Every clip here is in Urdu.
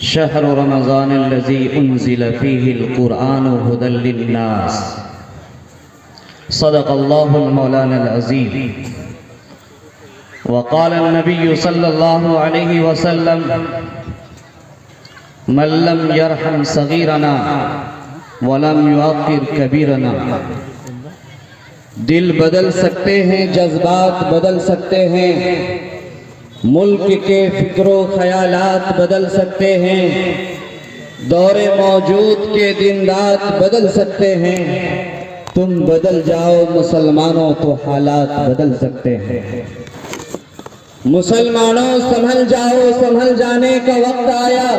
شهر رمضان الذي أنزل فيه القرآن هدى للناس صدق الله المولانا العظيم. وقال النبي صلى الله عليه وسلم من لم يرحم صغيرنا ولم يوقر كبيرنا. دل بدل سکتے ہیں، جذبات بدل سکتے ہیں، ملک کے فکر و خیالات بدل سکتے ہیں، دور موجود کے دن رات بدل سکتے ہیں. تم بدل جاؤ مسلمانوں تو حالات بدل سکتے ہیں. مسلمانوں سنبھل جاؤ، سنبھل جانے کا وقت آیا.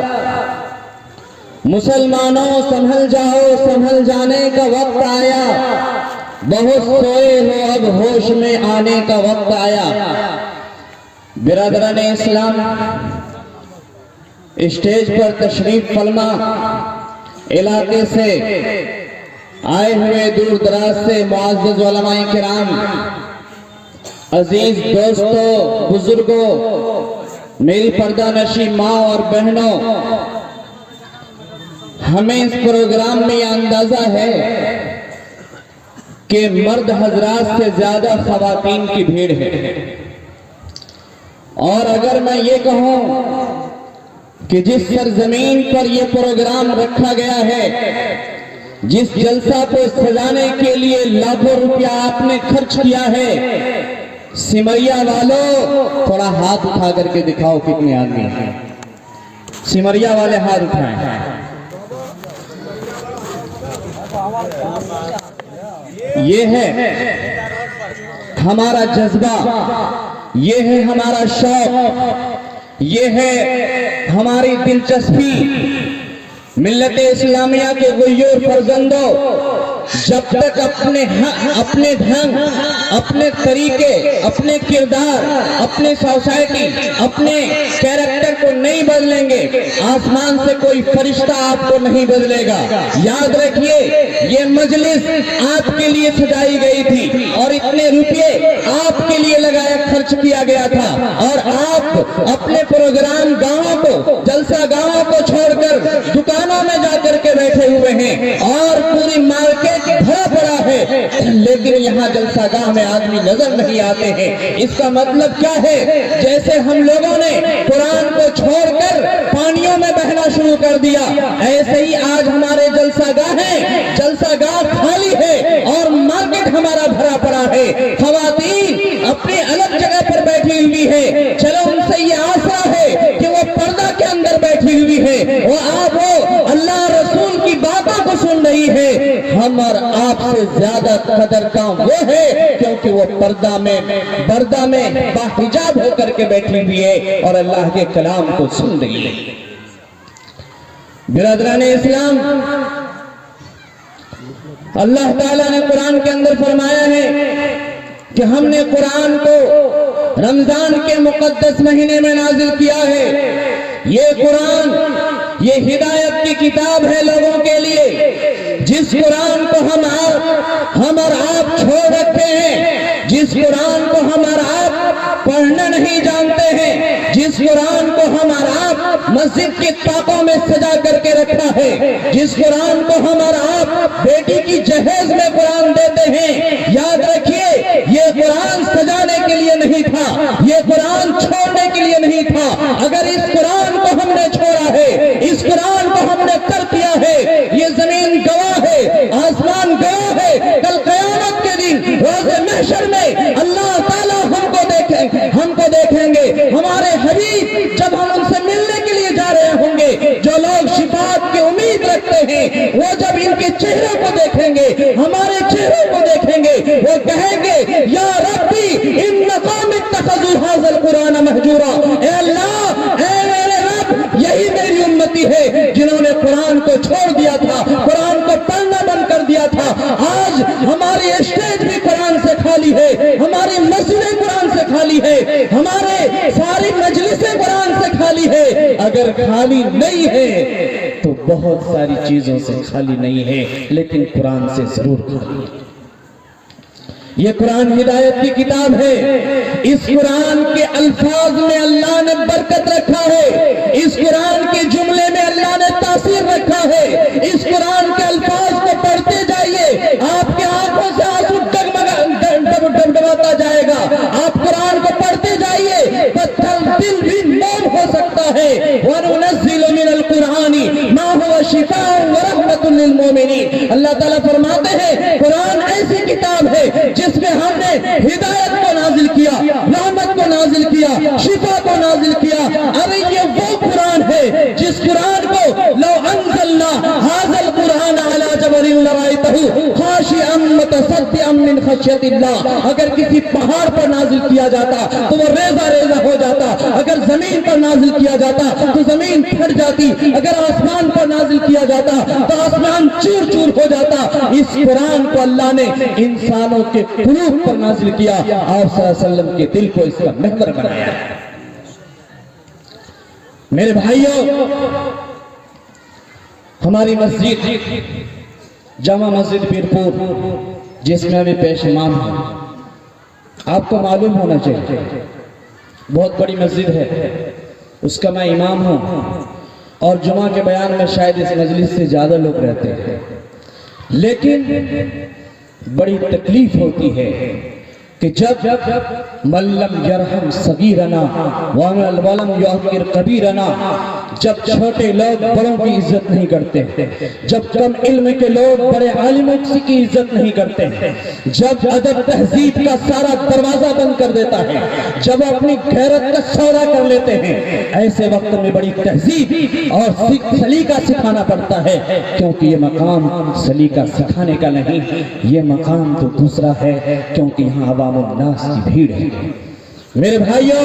مسلمانوں سنبھل جاؤ، سنبھل جانے کا وقت آیا. بہت سوئے ہو، اب ہوش میں آنے کا وقت آیا. برادران اسلام، اسٹیج پر تشریف فرما علاقے سے آئے ہوئے دور دراز سے معزز علماء کرام، عزیز دوستوں، بزرگوں، میری پردہ نشی ماں اور بہنوں، ہمیں اس پروگرام میں یہ اندازہ ہے کہ مرد حضرات سے زیادہ خواتین کی بھیڑ ہے. اور اگر میں یہ کہوں کہ جس سرزمین پر یہ پروگرام رکھا گیا ہے، جس جلسہ کو سجانے کے لیے لاکھوں روپیہ آپ نے خرچ کیا ہے، سمریا والوں تھوڑا ہاتھ اٹھا کر کے دکھاؤ کتنے آدمی ہیں. سمریا والے ہاتھ اٹھائیں. یہ ہے ہمارا جذبہ، یہ ہے ہمارا شوق، یہ ہے ہماری دلچسپی. ملت اسلامیہ کے غیور فرزندوں، جب تک اپنے ڈھنگ، اپنے طریقے، اپنے کردار، اپنے سوسائٹی، اپنے کیریکٹر کو نہیں بدلیں گے، آسمان سے کوئی فرشتہ آپ کو نہیں بدلے گا. یاد رکھیے، یہ مجلس آپ کے لیے سجائی گئی تھی اور اتنے روپے آپ کے لیے خرچ کیا گیا تھا، اور آپ اپنے پروگرام گاؤں کو، جلسہ گاؤں کو چھوڑ کر دکانوں میں جا کر کے بیٹھے ہوئے ہیں اور پوری مارکیٹ بھرا پڑا ہے، لیکن یہاں جلسہ گاہ میں آدمی نظر نہیں آتے ہیں. اس کا مطلب کیا ہے؟ جیسے ہم لوگوں نے قرآن کو چھوڑ کر پانیوں میں بہنا شروع کر دیا، ایسے ہی آج ہمارے جلسہ گاہ ہیں، جلسہ گاہ خالی ہے اور مارکیٹ ہمارا بھرا پڑا ہے. خواتین اپنی الگ جگہ پر بیٹھی ہوئی ہے. چلو ان سے یہ آسا ہے کہ وہ پردہ کے اندر بیٹھی ہوئی ہے، وہ آپ اللہ رسول کی باتوں کو سن رہی ہے. ہم اور آپ سے زیادہ قدر کا وہ ہے کیونکہ وہ پردہ میں باحجاب ہو کر کے بیٹھی ہوئی ہے اور اللہ کے کلام کو سن رہی ہے. برادران اسلام، اللہ تعالیٰ نے قرآن کے اندر فرمایا ہے کہ ہم نے قرآن کو رمضان کے مقدس مہینے میں نازل کیا ہے. یہ قرآن، یہ ہدایت کی کتاب ہے لوگوں کے لیے. جس قرآن کو ہم اور آپ چھوڑ رکھتے ہیں، جس قرآن کو ہم اور آپ پڑھنا نہیں جانتے ہیں، جس قرآن کو ہم اور آپ مسجد کے طاقوں میں سجا کر کے رکھا ہے، جس قرآن کو ہم اور آپ بیٹی کی جہیز میں قرآن دیتے ہیں، یاد رکھیے یہ قرآن سجانے کے لیے نہیں تھا، یہ قرآن چھوڑنے کے لیے نہیں تھا. اگر اس قرآن کو ہم نے چھوڑا ہے، اس قرآن کو ہم نے ترک کیا ہے، یہ زمین گواہ ہے، آسمان گواہ ہے. کل قیامت کے دن روز محشر میں اللہ تعالیٰ ہم کو دیکھیں گے. ہمارے حبیب جب ہم ان سے ملنے کے لیے جا رہے ہوں گے، جو لوگ شفاعت کی امید رکھتے ہیں، وہ جب ان کے چہروں کو دیکھیں گے، ہمارے چہروں کو دیکھیں گے، وہ کہیں گے یا ربی ان قوم اتخذوا ھذا القرآن مہجورا. اے اللہ، اے میرے رب، یہی میری امتی ہے جنہوں نے قرآن کو چھوڑ دیا تھا، قرآن کو پڑھنا بند کر دیا تھا. آج ہماری اسٹیج بھی قرآن سے خالی ہے، ہماری مسجدیں قرآن سے خالی ہے، ہمارے ساری مجلسیں قرآن سے خالی ہے. اگر خالی نہیں ہے تو بہت ساری چیزوں سے خالی نہیں ہے، لیکن قرآن سے ضرور خالی ہے. یہ قرآن ہدایت کی کتاب ہے. اس قرآن کے الفاظ میں اللہ نے برکت رکھا ہے. اس قرآن کے جملے میں اللہ نے تاثیر رکھا ہے. اس قرآن کے الفاظ کو پڑھتے جائیے, آپ کے آنکھوں سے آنسو ڈبڈباتا جائے گا. آپ قرآن کو پڑھتے جائیے, پتھر دل بھی نرم ہو سکتا ہے. وَنُنَزِّلُ مِنَ الْقُرْآنِ مَا هُوَ شِفَاءٌ وَرَحْمَةٌ لِّلْمُؤْمِنِينَ. اللہ تعالیٰ فرماتے ہیں قرآن ایسی کتاب ہے جس میں ہم نے ہدایت کو نازل کیا, رحمت کو نازل کیا, شفا کو نازل کیا. ارے یہ وہ قرآن ہے جس قرآن کو لو انزلنا هذا القرآن على جبل لرأيته خاشعا متصدعا من خشية الله. اگر کسی پہاڑ پر نازل کیا جاتا تو وہ ریزہ ریزہ ہو جاتا. اگر زمین پر نازل کیا جاتا تو زمین پھٹ جاتی. اگر آسمان پر نازل کیا جاتا تو آسمان چور چور ہو جاتا. اس قرآن کو اللہ نے انسانوں کے قلوب پر نازل کیا, آپ صلی اللہ علیہ وسلم کے دل کو اس کا محور بنایا. میرے بھائیوں, ہماری مسجد جامع مسجد پیرپور جس میں ابھی پیش امام ہے, آپ کو معلوم ہونا چاہیے بہت بڑی مسجد ہے, اس کا میں امام ہوں, اور جمعہ کے بیان میں شاید اس مجلس سے زیادہ لوگ رہتے ہیں. لیکن بڑی تکلیف ہوتی ہے کہ جب من لم یرحم صغیرنا ولم یعقر کبیرنا, جب چھوٹے لوگ بڑوں کی عزت نہیں کرتے, جب کم علم کے لوگ بڑے عالموں کی عزت نہیں کرتے, جب ادب تہذیب کا سارا دروازہ بند کر دیتا ہے, جب اپنی غیرت کا سودا کر لیتے ہیں, ایسے وقت میں بڑی تہذیب اور سلیقہ سکھانا پڑتا ہے. کیونکہ یہ مقام سلیقہ سکھانے کا نہیں, یہ مقام تو دوسرا ہے, کیونکہ یہاں عوام الناس کی بھیڑ ہے. میرے بھائیوں,